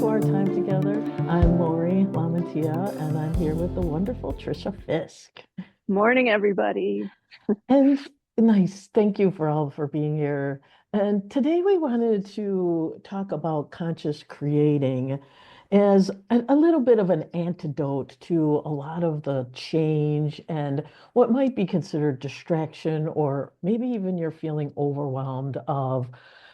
to our time together. I'm Lori Lamantia, and I'm here with the wonderful Trisha Fisk. Morning, everybody. And nice, thank you for all for being here. And today we wanted to talk about conscious creating as a little bit of an antidote to a lot of the change and what might be considered distraction, or maybe even you're feeling overwhelmed of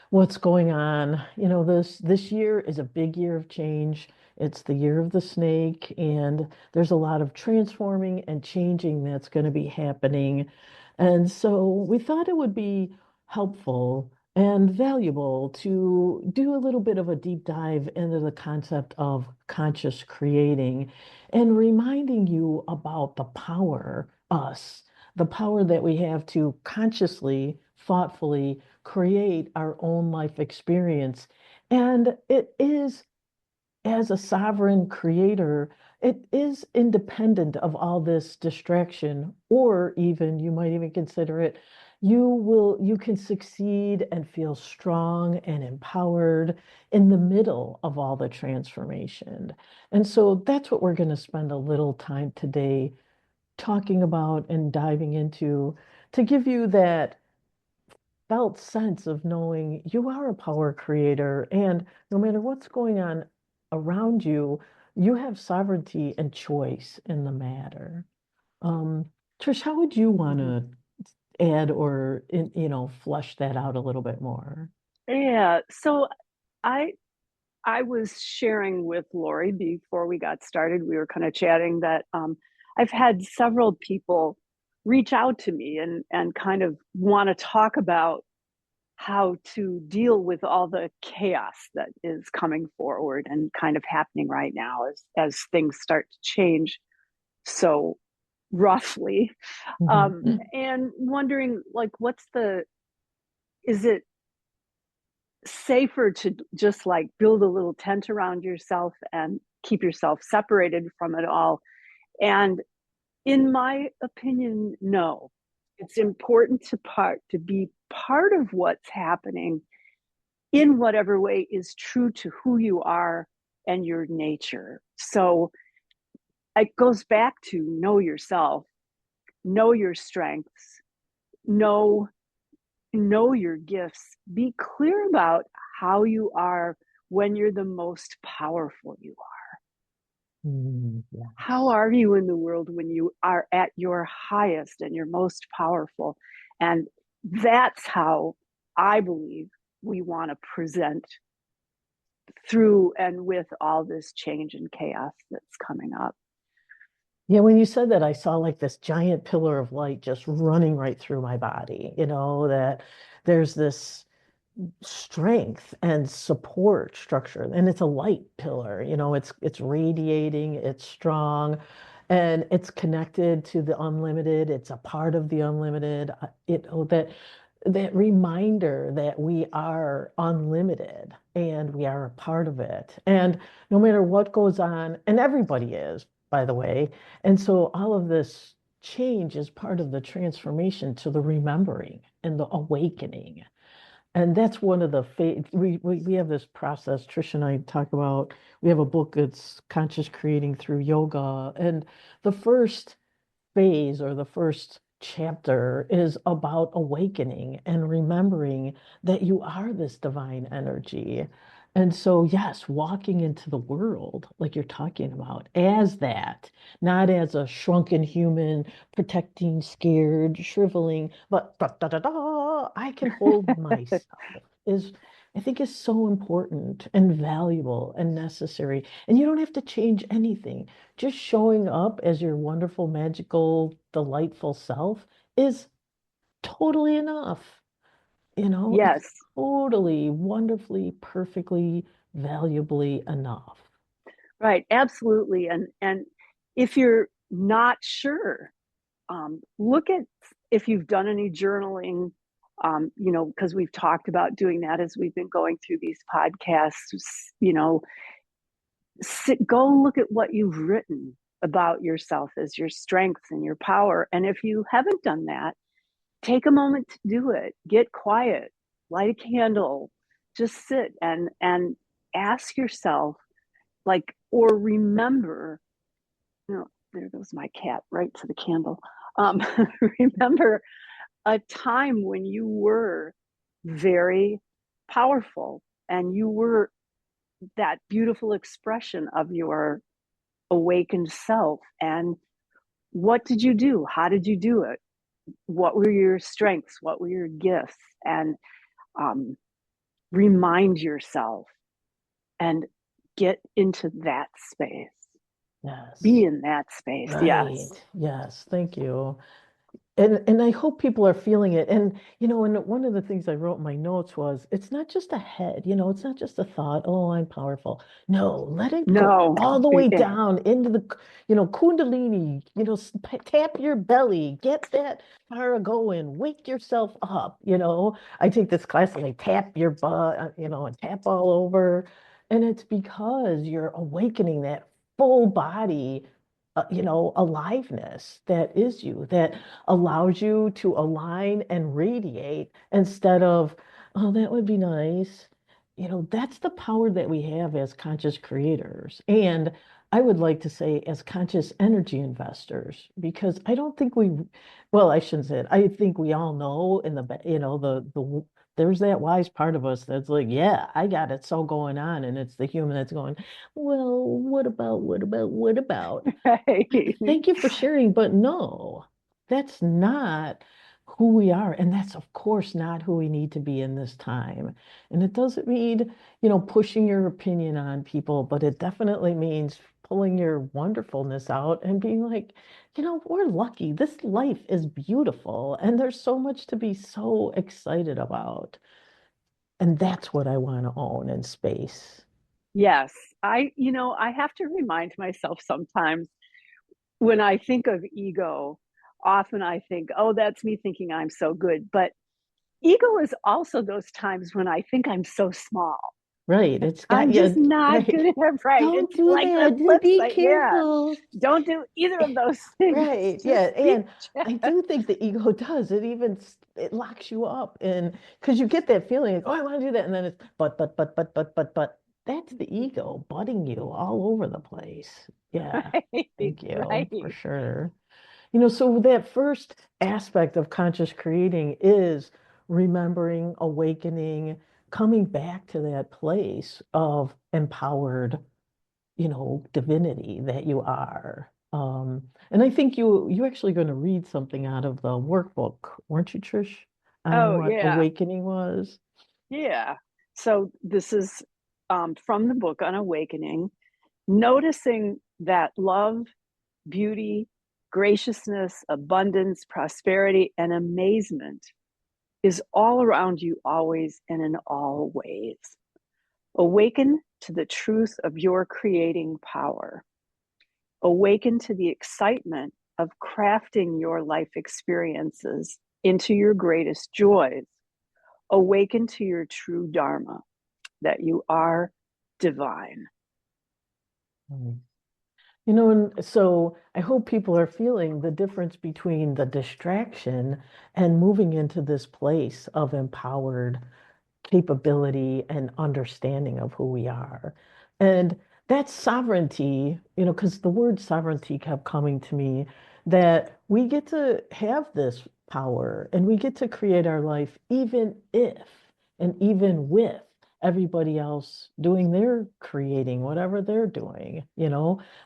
what's going on. This year is a big year of change. It's the year of the snake, and there's a lot of transforming and changing that's going to be happening. And so we thought it would be helpful and valuable to do a little bit of a deep dive into the concept of conscious creating and reminding you about the power that we have to consciously, thoughtfully create our own life experience. And it is, as a sovereign creator, it is independent of all this distraction, or even you might even consider it, you can succeed and feel strong and empowered in the middle of all the transformation. And so that's what we're going to spend a little time today talking about and diving into, to give you that felt sense of knowing you are a power creator, and no matter what's going on around you, you have sovereignty and choice in the matter. Um, Trish, how would you want Mhm. to add or flush that out a little bit more? Yeah, so I I was sharing with Lori before we got started. We were kind of chatting that I've had several people reach out to me and kind of want to talk about how to deal with all the chaos that is coming forward and kind of happening right now as things start to change so roughly, Mhm. and wondering like what's the is it safer to just like build a little tent around yourself and keep yourself separated from it all? And in my opinion, no. It's important to be part of what's happening in whatever way is true to who you are and your nature. So it goes back to know yourself, know your strengths, know know your gifts, be clear about how you are when you're the most powerful you are. How Yes. are you in the world when you are at your highest and your most powerful? And that's how I believe we want to present through and with all this change and chaos that's coming up. Yeah, when you said that, I saw like this giant pillar of light just running right through my body, that there's this strength and support structure, and it's a light pillar. It's radiating, it's strong, and it's connected to the unlimited. It's a part of the unlimited. That reminder that we are unlimited and we are a part of it, and no matter what goes on, and everybody is, by the way. And so all of this change is part of the transformation to the remembering and the awakening. And that's one of the we have this process. Trish and I talk about. We have a book that's conscious creating through yoga, and the first phase, or the first chapter, is about awakening and remembering that you are this divine energy. And so, yes, walking into the world, like you're talking about, as that, not as a shrunken human, protecting, scared, shriveling, but da, da, da, da, I can hold myself, is, I think, is so important and valuable and necessary. And you don't have to change anything. Just showing up as your wonderful, magical, delightful self is totally enough. It's Yes, totally, wonderfully, perfectly, valuably enough. right, absolutely. And if you're not sure, look at if you've done any journaling, because we've talked about doing that as we've been going through these podcasts. You know, go look at what you've written about yourself as your strengths and your power. And if you haven't done that, take a moment to do it. Get quiet, light a candle, just sit and ask yourself, like, or remember, you know, there goes my cat right to the candle. Um, remember a time when you were very powerful and you were that beautiful expression of your awakened self. And what did you do? How did you do it? What were your strengths? What were your gifts? And um, remind yourself and get into that space. Be Yes. in that space. Right. Yes. Yes. Thank you. And I hope people are feeling it. And and one of the things I wrote in my notes was it's not just a head, it's not just a thought, oh, I'm powerful. No, let it go No. all the way Yeah. down into the, Kundalini, tap your belly, get that fire going, wake yourself up. I take this class and I tap your butt, and tap all over. And it's because you're awakening that full body, aliveness that is you, that allows you to align and radiate instead of, oh, that would be nice. That's the power that we have as conscious creators. And I would like to say as conscious energy investors, because I don't think well, I shouldn't say it. I think we all know in there's that wise part of us that's like, yeah, I got it so going on. And it's the human that's going, well, what about? Right. Thank you for sharing, but no, that's not who we are. And that's, of course, not who we need to be in this time. And it doesn't mean, pushing your opinion on people, but it definitely means pulling your wonderfulness out and being like, we're lucky. This life is beautiful. And there's so much to be so excited about. And that's what I want to own in space. Yes. I have to remind myself sometimes when I think of ego, often I think, oh, that's me thinking I'm so good. But ego is also those times when I think I'm so small. Right. It's got I'm just you, not right. good enough. Right. Don't It's do like the that. flip Be side. Yeah. careful. Don't do either of those things. Right. Yeah. Just be. And I do think the ego does. It locks you up, and because you get that feeling, oh, I want to do that. And then it's but. That's the ego butting you all over the place. Yeah. Right. Thank you for Right. sure. So that first aspect of conscious creating is remembering, awakening, coming back to that place of empowered, divinity that you are. And I think you actually going to read something out of the workbook, weren't you, Trish, on Oh, what yeah. awakening was? Yeah. So this is from the book on awakening, noticing that love, beauty, graciousness, abundance, prosperity, and amazement is all around you always and in all ways. Awaken to the truth of your creating power. Awaken to the excitement of crafting your life experiences into your greatest joys. Awaken to your true Dharma, that you are divine. Mm. And so I hope people are feeling the difference between the distraction and moving into this place of empowered capability and understanding of who we are. And that sovereignty, because the word sovereignty kept coming to me, that we get to have this power and we get to create our life even if and even with everybody else doing their creating, whatever they're doing.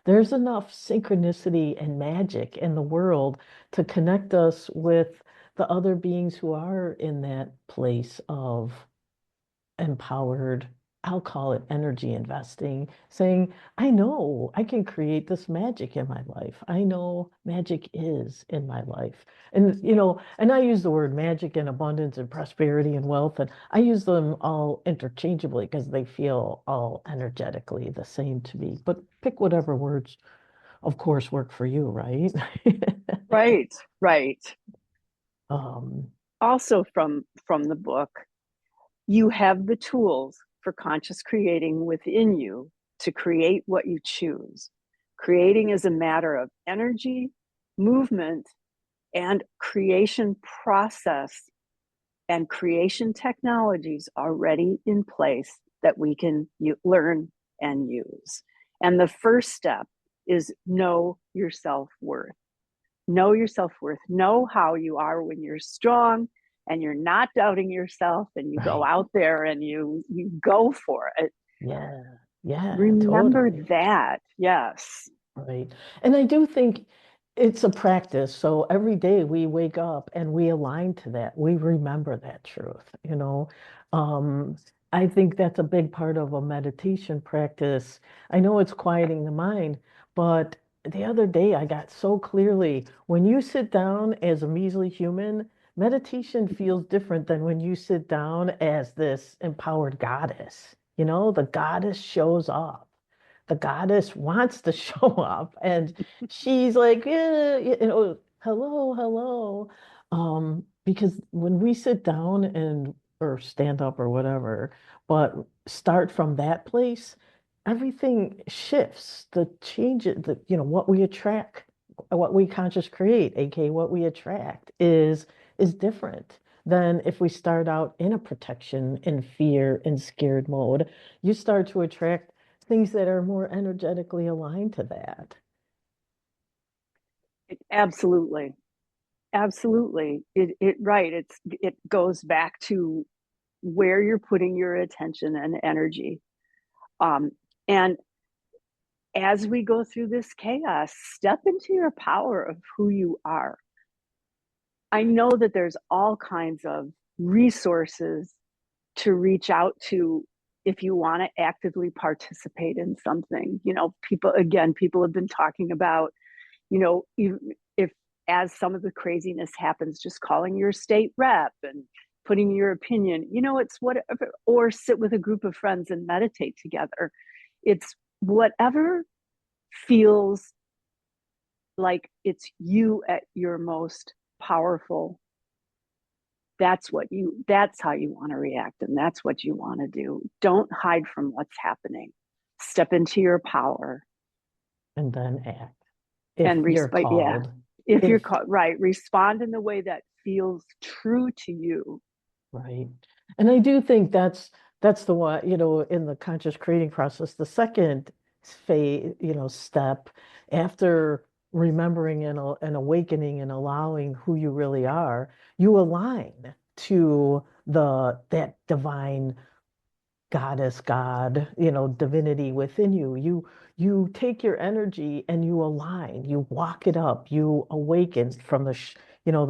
There's enough synchronicity and magic in the world to connect us with the other beings who are in that place of empowered, I'll call it energy investing, saying, I know I can create this magic in my life. I know magic is in my life. And I use the word magic and abundance and prosperity and wealth, and I use them all interchangeably because they feel all energetically the same to me. But pick whatever words, of course, work for you, right? Right, right. um, Also from the book, you have the tools for conscious creating within you to create what you choose. Creating is a matter of energy, movement, and creation process and creation technologies already in place that we can learn and use. And the first step is know your self worth. Know your self worth. Know how you are when you're strong and you're not doubting yourself and you go Right. out there and you go for it. Yeah. Yeah, Remember totally. that. Yes. Right. And I do think it's a practice. So every day we wake up and we align to that. We remember that truth, you know. Um, I think that's a big part of a meditation practice. I know it's quieting the mind, but the other day I got so clearly when you sit down as a measly human, meditation feels different than when you sit down as this empowered goddess. You know, the goddess shows up, the goddess wants to show up, and she's like, hello, hello. Because when we sit down and or stand up or whatever, but start from that place, everything shifts. The changes, what we attract, what we conscious create, aka what we attract, is different than if we start out in a protection, in fear, in scared mode. You start to attract things that are more energetically aligned to that. Absolutely. Absolutely. It goes back to where you're putting your attention and energy. Um, and as we go through this chaos, step into your power of who you are. I know that there's all kinds of resources to reach out to if you want to actively participate in something. People have been talking about, if as some of the craziness happens, just calling your state rep and putting your opinion, it's whatever, or sit with a group of friends and meditate together. It's whatever feels like it's you at your most powerful. That's how you want to react, and that's what you want to do. Don't hide from what's happening. Step into your power And then act if and you're respect. Yeah, called. if you're If caught, right, respond in the way that feels true to you. Right. And I do think that's the one, in the conscious creating process, the second phase, step after remembering and awakening and allowing who you really are, you align to the that divine goddess, God, divinity within you. You take your energy and you align, you walk it up, you awaken from the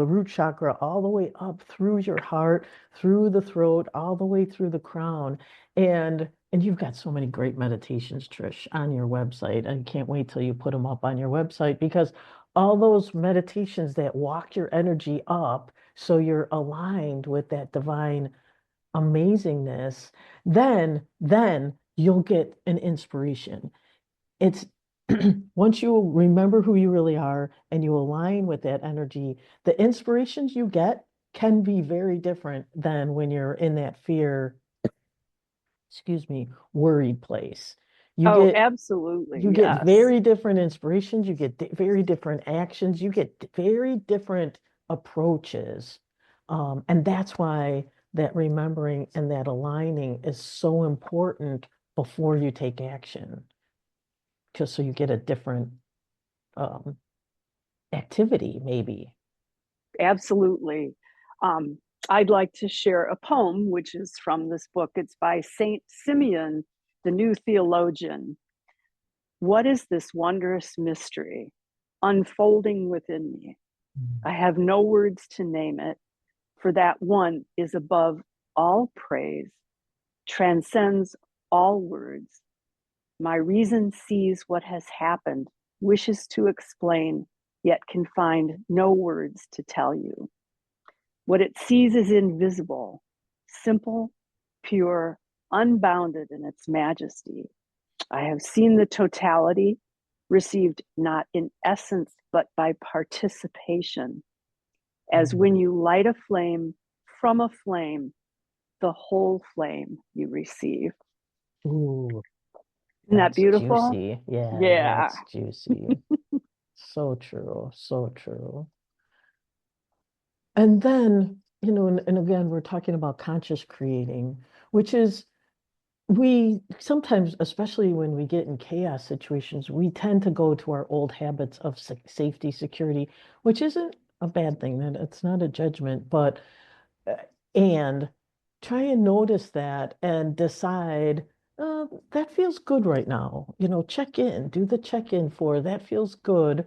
root chakra all the way up through your heart, through the throat, all the way through the crown. And you've got so many great meditations, Trish, on your website. I can't wait till you put them up on your website because all those meditations that walk your energy up so you're aligned with that divine amazingness, then you'll get an inspiration. It's once you remember who you really are and you align with that energy, the inspirations you get can be very different than when you're in that fear, excuse me, worried place. You Oh, get absolutely. you get Yes. very different inspirations, you get very different actions, you get very different approaches. And that's why that remembering and that aligning is so important before you take action, just so you get a different um, activity, maybe. Absolutely. Um, I'd like to share a poem, which is from this book. It's by Saint Simeon, the New Theologian. What is this wondrous mystery unfolding within me? I have no words to name it, for that one is above all praise, transcends all words. My reason sees what has happened, wishes to explain, yet can find no words to tell you. What it sees is invisible, simple, pure, unbounded in its majesty. I have seen the totality, received not in essence, but by participation, as when Mm. you light a flame from a flame, the whole flame you receive. Ooh, Isn't that that's beautiful? juicy. Yeah, Yeah, that's juicy. So true, so true. And then, and again, we're talking about conscious creating, which is we sometimes, especially when we get in chaos situations, we tend to go to our old habits of safety, security, which isn't a bad thing. That it's not a judgment, but uh, and try and notice that and decide, that feels good right now. Check in, do the check in for that feels good.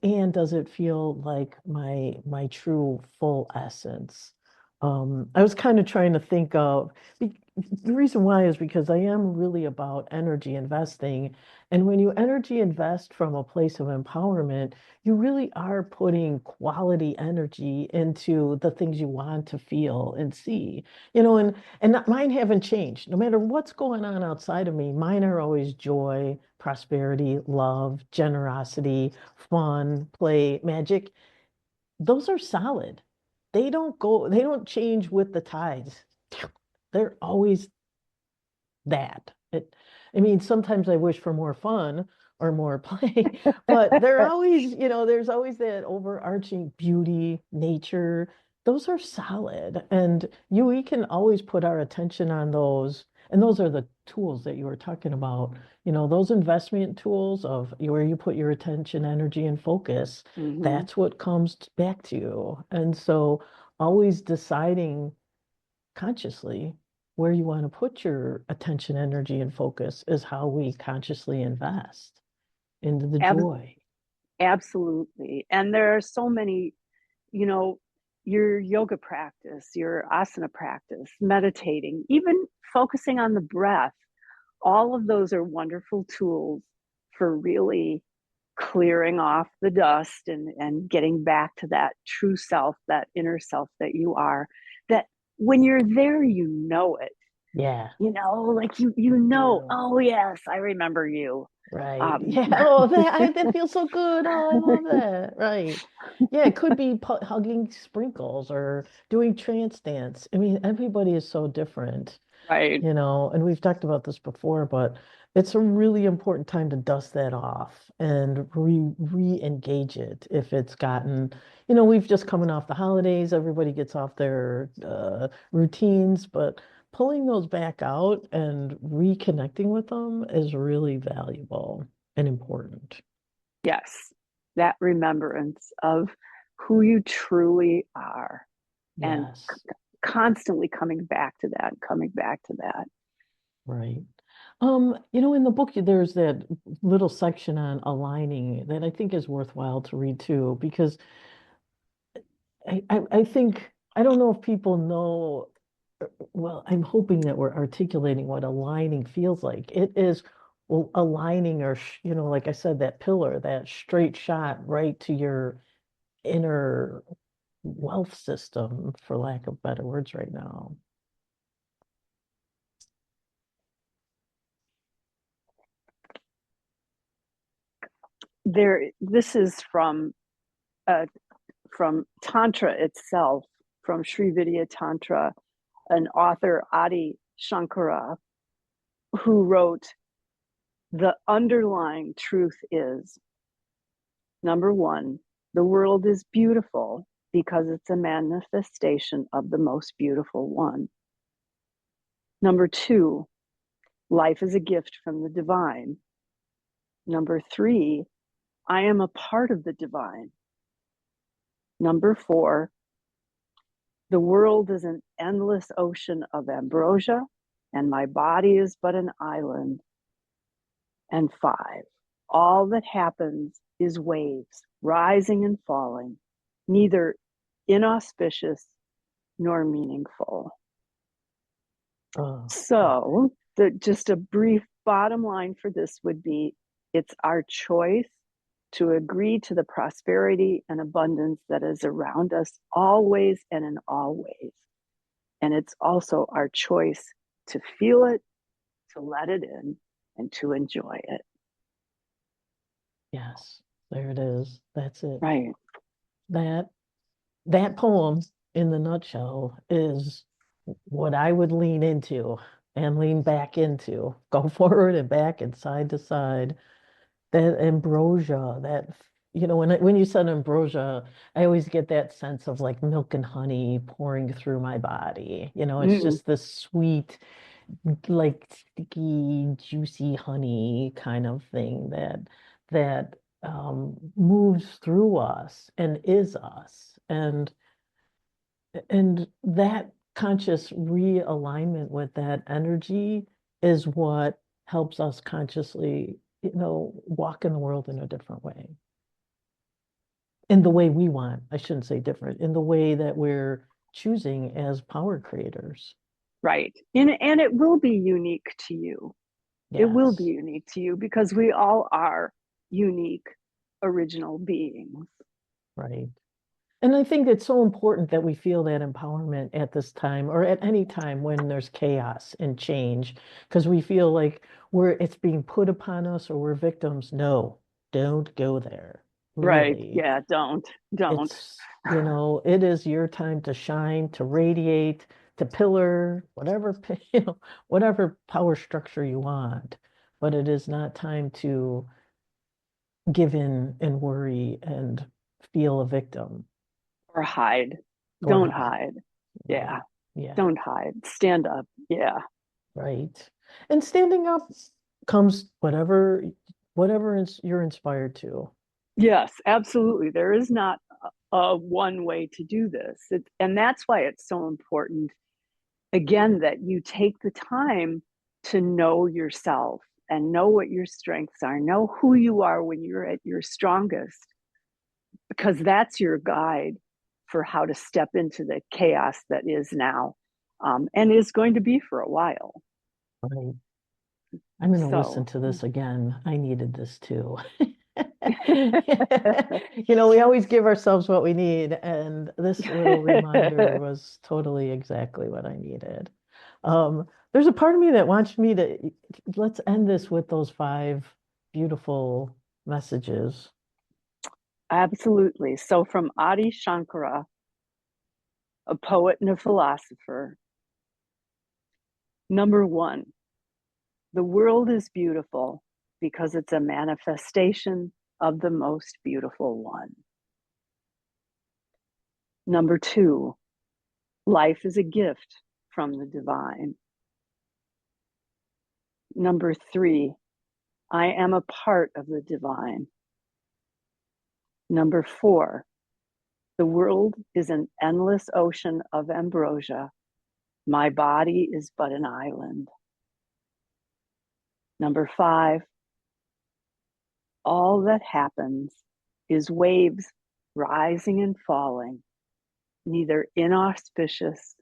And does it feel like my true full essence? I was kind of trying to think of the reason why is because I am really about energy investing. And when you energy invest from a place of empowerment, you really are putting quality energy into the things you want to feel and see. Mine haven't changed. No matter what's going on outside of me, mine are always joy, prosperity, love, generosity, fun, play, magic. Those are solid. They don't change with the tides. They're always that. I mean, sometimes I wish for more fun or more play, but there's always that overarching beauty, nature. Those are solid. And we can always put our attention on those. And those are the tools that you were talking about. Those investment tools of where you put your attention, energy, and focus, Hmm. that's what comes back to you. And so always deciding consciously where you want to put your attention, energy, and focus is how we consciously invest into the Ab- joy. Absolutely. And there are so many, you know, your yoga practice, your asana practice, meditating, even focusing on the breath, all of those are wonderful tools for really clearing off the dust and getting back to that true self, that inner self that you are. That when you're there, you know it. Yeah, Like you do. oh yes, I remember you. Right. Um, Yeah. Oh, that feels so good. Oh, I love that. Right. Yeah, it could be hugging sprinkles or doing trance dance. I mean, everybody is so different. right. And we've talked about this before, but it's a really important time to dust that off and re-engage it if it's gotten, we've just coming off the holidays, everybody gets off their routines, but pulling those back out and reconnecting with them is really valuable and important. Yes, that remembrance of who you truly are and Yes, constantly coming back to that. right. In the book, there's that little section on aligning that I think is worthwhile to read too, because I think I don't know if people know. Well, I'm hoping that we're articulating what aligning feels like. It is, well, aligning, or like I said, that pillar, that straight shot right to your inner wealth system, for lack of better words, right now. This is uh, from Tantra itself, from Sri Vidya Tantra, an author, Adi Shankara, who wrote, the underlying truth is, number one, the world is beautiful because it's a manifestation of the most beautiful one. Number two, life is a gift from the divine. Number three, I am a part of the divine. Number four, the world is an endless ocean of ambrosia, and my body is but an island. And five, all that happens is waves rising and falling, neither inauspicious nor meaningful. Oh, So, just a brief bottom line for this would be, it's our choice to agree to the prosperity and abundance that is around us always and in all ways. And it's also our choice to feel it, to let it in, and to enjoy it. yes, there it is. That's it. Right. That that poem, in the nutshell, is what I would lean into and lean back into, go forward and back and side to side. That ambrosia, when you said ambrosia, I always get that sense of like milk and honey pouring through my body. It's Mm, just this sweet. like sticky, juicy honey kind of thing that moves through us and is us. And that conscious realignment with that energy is what helps us consciously, walk in the world in a different way. In the way we want. I shouldn't say different, in the way that we're choosing as power creators. Right. And it will be unique to you. It will be Yes, unique to you because we all are unique, original beings. right. And I think it's so important that we feel that empowerment at this time or at any time when there's chaos and change, because we feel like it's being put upon us or we're victims. No, don't go there. Right. Really. Yeah. Don't. It is your time to shine, to radiate, to pillar, whatever, whatever power structure you want. But it is not time to give in and worry and feel a victim Or hide. or Don't hide. hide. Right. Yeah. Yeah. Don't hide. Stand up. Yeah. Right. And standing up comes whatever you're inspired to. Yes, absolutely. There is not a one way to do this. And that's why it's so important, again, that you take the time to know yourself and know what your strengths are, know who you are when you're at your strongest, because that's your guide for how to step into the chaos that is now, and is going to be for a while. Right. I'm going to listen So, to this again. I needed this too. We always give ourselves what we need, and this little reminder was totally exactly what I needed. There's a part of me that wants me to let's end this with those five beautiful messages. absolutely. So, from Adi Shankara, a poet and a philosopher, number one, the world is beautiful because it's a manifestation of the most beautiful one. Number two, life is a gift from the divine. Number three, I am a part of the divine. Number four, the world is an endless ocean of ambrosia. My body is but an island. Number five, all that happens is waves rising and falling, neither inauspicious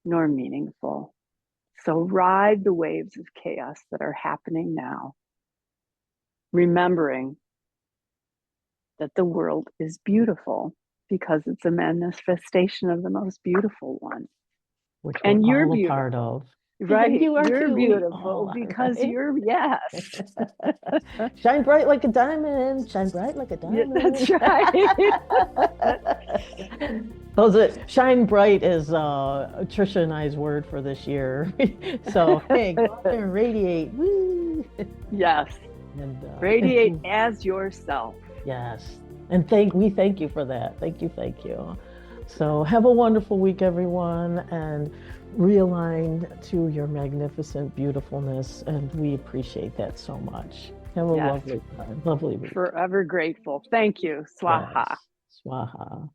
nor meaningful. So ride the waves of chaos that are happening now, remembering that the world is beautiful because it's a manifestation of the most beautiful one. Which we're And you're all a part beautiful, of. And right? you are You're too. We all beautiful are, because right? you're, yes. Shine bright like a diamond. Shine bright like a Yeah, that's diamond. right. Shine bright is Trisha and I's word for this year. So hey, go out there and radiate. Woo! Yes. And Radiate as yourself. yes. And we thank you for that. Thank you, thank you. So have a wonderful week, everyone, and realign to your magnificent beautifulness. And we appreciate that so much. Have a Yes. lovely time, lovely week. Forever grateful. Thank you. Swaha. Yes. Swaha.